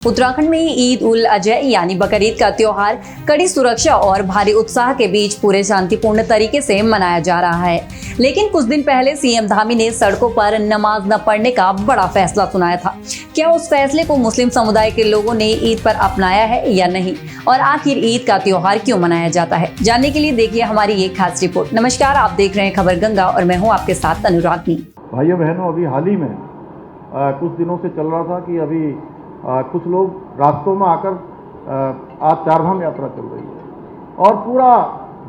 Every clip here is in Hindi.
उत्तराखंड में ईद उल अजहा यानी बकरीद का त्योहार कड़ी सुरक्षा और भारी उत्साह के बीच पूरे शांतिपूर्ण तरीके से मनाया जा रहा है। लेकिन कुछ दिन पहले सीएम धामी ने सड़कों पर नमाज न पढ़ने का बड़ा फैसला सुनाया था। क्या उस फैसले को मुस्लिम समुदाय के लोगों ने ईद पर अपनाया है या नहीं, और आखिर ईद का त्योहार क्यों मनाया जाता है, जानने के लिए देखिए हमारी ये खास रिपोर्ट। नमस्कार, आप देख रहे हैं खबर गंगा और मैं हूँ आपके साथ अनुरागनी। भाइयों बहनों, अभी हाल ही में कुछ दिनों से चल रहा था कि अभी कुछ लोग रास्तों में आकर आज चारधाम यात्रा चल रही है और पूरा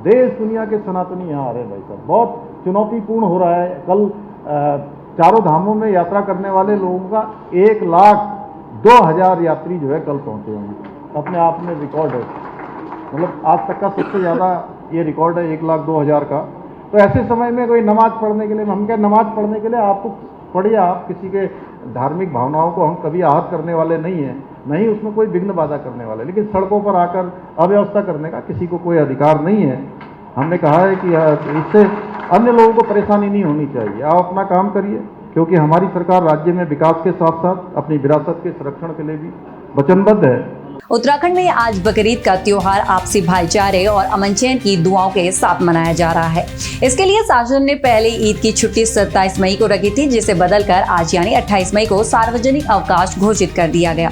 देश दुनिया के सनातनी यहाँ आ रहे हैं। भाई साहब, बहुत चुनौतीपूर्ण हो रहा है। कल चारों धामों में यात्रा करने वाले लोगों का 1,02,000 यात्री जो है कल पहुँचे होंगे। अपने आप में रिकॉर्ड है, मतलब आज तक का सबसे ज़्यादा ये रिकॉर्ड है 1,02,000 का। तो ऐसे समय में कोई नमाज पढ़ने के लिए, हम क्या नमाज पढ़ने के लिए आपको पढ़िए, आप किसी के धार्मिक भावनाओं को हम कभी आहत करने वाले नहीं हैं, नहीं उसमें कोई विघ्न बाधा करने वाले, लेकिन सड़कों पर आकर अव्यवस्था करने का किसी को कोई अधिकार नहीं है। हमने कहा है कि इससे अन्य लोगों को परेशानी नहीं होनी चाहिए। आप अपना काम करिए, क्योंकि हमारी सरकार राज्य में विकास के साथ साथ अपनी विरासत के संरक्षण के लिए भी वचनबद्ध है। उत्तराखंड में आज बकरीद का त्योहार आपसी भाईचारे और अमन चैन की दुआओं के साथ मनाया जा रहा है। इसके लिए शासन ने पहले ईद की छुट्टी 27 मई को रखी थी, जिसे बदलकर आज यानी 28 मई को सार्वजनिक अवकाश घोषित कर दिया गया।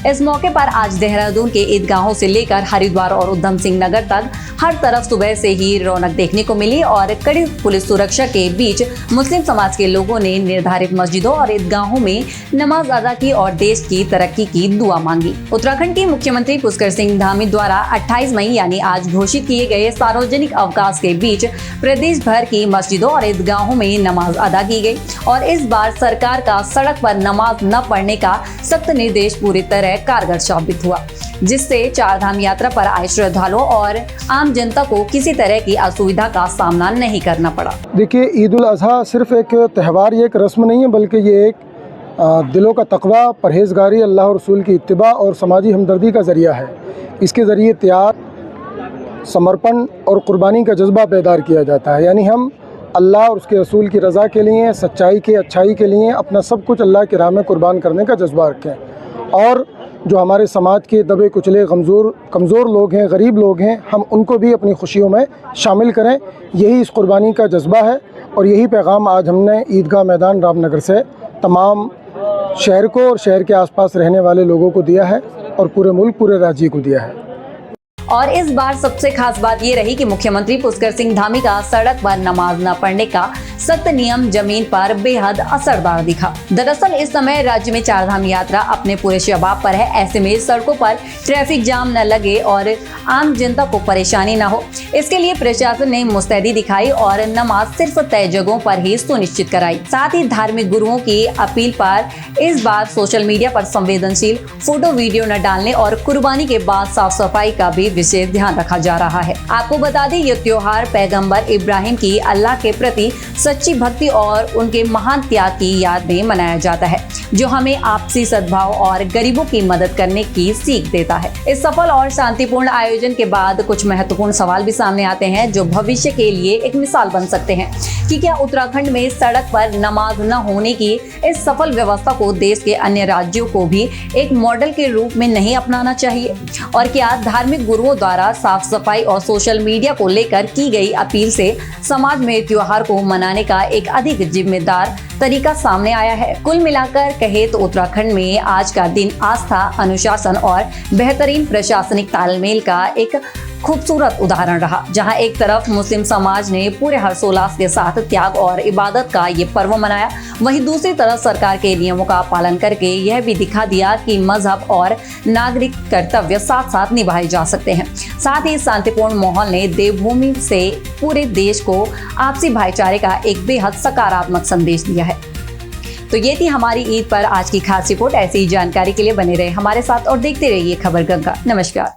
इस मौके पर आज देहरादून के ईदगाहों से लेकर हरिद्वार और उधम सिंह नगर तक हर तरफ सुबह से ही रौनक देखने को मिली और कड़ी पुलिस सुरक्षा के बीच मुस्लिम समाज के लोगों ने निर्धारित मस्जिदों और ईदगाहों में नमाज अदा की और देश की तरक्की की दुआ मांगी। उत्तराखंड के मुख्यमंत्री पुष्कर सिंह धामी द्वारा 28 मई यानी आज घोषित किए गए सार्वजनिक अवकाश के बीच प्रदेश भर की मस्जिदों और ईदगाहों में नमाज अदा की गई और इस बार सरकार का सड़क पर नमाज न पढ़ने का सख्त निर्देश पूरी तरह कारगर साबित हुआ, जिससे चारधाम यात्रा पर आए श्रद्धालुओं और आम जनता को किसी तरह की असुविधा का सामना नहीं करना पड़ा। देखिए, ईद उल अजहा सिर्फ एक त्यौहार, ये एक रस्म नहीं है, बल्कि ये एक दिलों का तकवा, परहेजगारी, अल्लाह और रसूल की इत्तिबा और समाजी हमदर्दी का ज़रिया है। इसके ज़रिए त्याग, समर्पण और कुर्बानी का जज्बा बेदार किया जाता है। यानी हम अल्लाह और उसके रसूल की रज़ा के लिए, सच्चाई के, अच्छाई के लिए अपना सब कुछ अल्लाह की राह में कुर्बान करने का जज्बा रखें। और जो हमारे समाज के दबे कुचले कमज़ोर लोग हैं, गरीब लोग हैं, हम उनको भी अपनी खुशियों में शामिल करें। यही इस कुर्बानी का जज्बा है और यही पैगाम आज हमने ईदगाह मैदान रामनगर से तमाम शहर को और शहर के आसपास रहने वाले लोगों को दिया है और पूरे मुल्क, पूरे राज्य को दिया है। और इस बार सबसे खास बात ये रही कि मुख्यमंत्री पुष्कर सिंह धामी का सड़क पर नमाज न पढ़ने का सख्त नियम जमीन पर बेहद असरदार दिखा। दरअसल इस समय राज्य में चारधाम यात्रा अपने पूरे शबाब पर है। ऐसे में सड़कों पर ट्रैफिक जाम न लगे और आम जनता को परेशानी न हो, इसके लिए प्रशासन ने मुस्तैदी दिखाई और नमाज सिर्फ तय जगहों पर ही सुनिश्चित कराई। साथ ही धार्मिक गुरुओं की अपील पर इस बार सोशल मीडिया पर संवेदनशील फोटो वीडियो न डालने और कुर्बानी के बाद साफ सफाई का भी विशेष ध्यान रखा जा रहा है। आपको बता दें, यह त्योहार पैगंबर इब्राहिम की अल्लाह के प्रति सच्ची भक्ति और उनके महान त्याग की याद में मनाया जाता है, जो हमें आपसी सद्भाव और गरीबों की मदद करने की सीख देता है। इस सफल और शांतिपूर्ण आयोजन के बाद कुछ महत्वपूर्ण सवाल भी सामने आते हैं, जो भविष्य के लिए एक मिसाल बन सकते हैं कि क्या उत्तराखंड में सड़क पर नमाज न होने की इस सफल व्यवस्था को देश के अन्य राज्यों को भी एक मॉडल के रूप में नहीं अपनाना चाहिए, और क्या धार्मिक गुरुओं द्वारा साफ सफाई और सोशल मीडिया को लेकर की गई अपील से समाज में त्योहार को मनाने का एक अधिक जिम्मेदार तरीका सामने आया है। कुल मिलाकर कहे तो उत्तराखंड में आज का दिन आस्था, अनुशासन और बेहतरीन प्रशासनिक तालमेल का एक खूबसूरत उदाहरण रहा, जहां एक तरफ मुस्लिम समाज ने पूरे हर्षोल्लास के साथ त्याग और इबादत का ये पर्व मनाया, वहीं दूसरी तरफ सरकार के नियमों का पालन करके यह भी दिखा दिया कि मजहब और नागरिक कर्तव्य साथ साथ निभाए जा सकते हैं। साथ ही शांतिपूर्ण माहौल ने देवभूमि से पूरे देश को आपसी भाईचारे का एक बेहद सकारात्मक संदेश दिया है। तो ये थी हमारी ईद पर आज की खास रिपोर्ट। ऐसी ही जानकारी के लिए बने रहे हमारे साथ और देखते रहिए खबर गंगा। नमस्कार।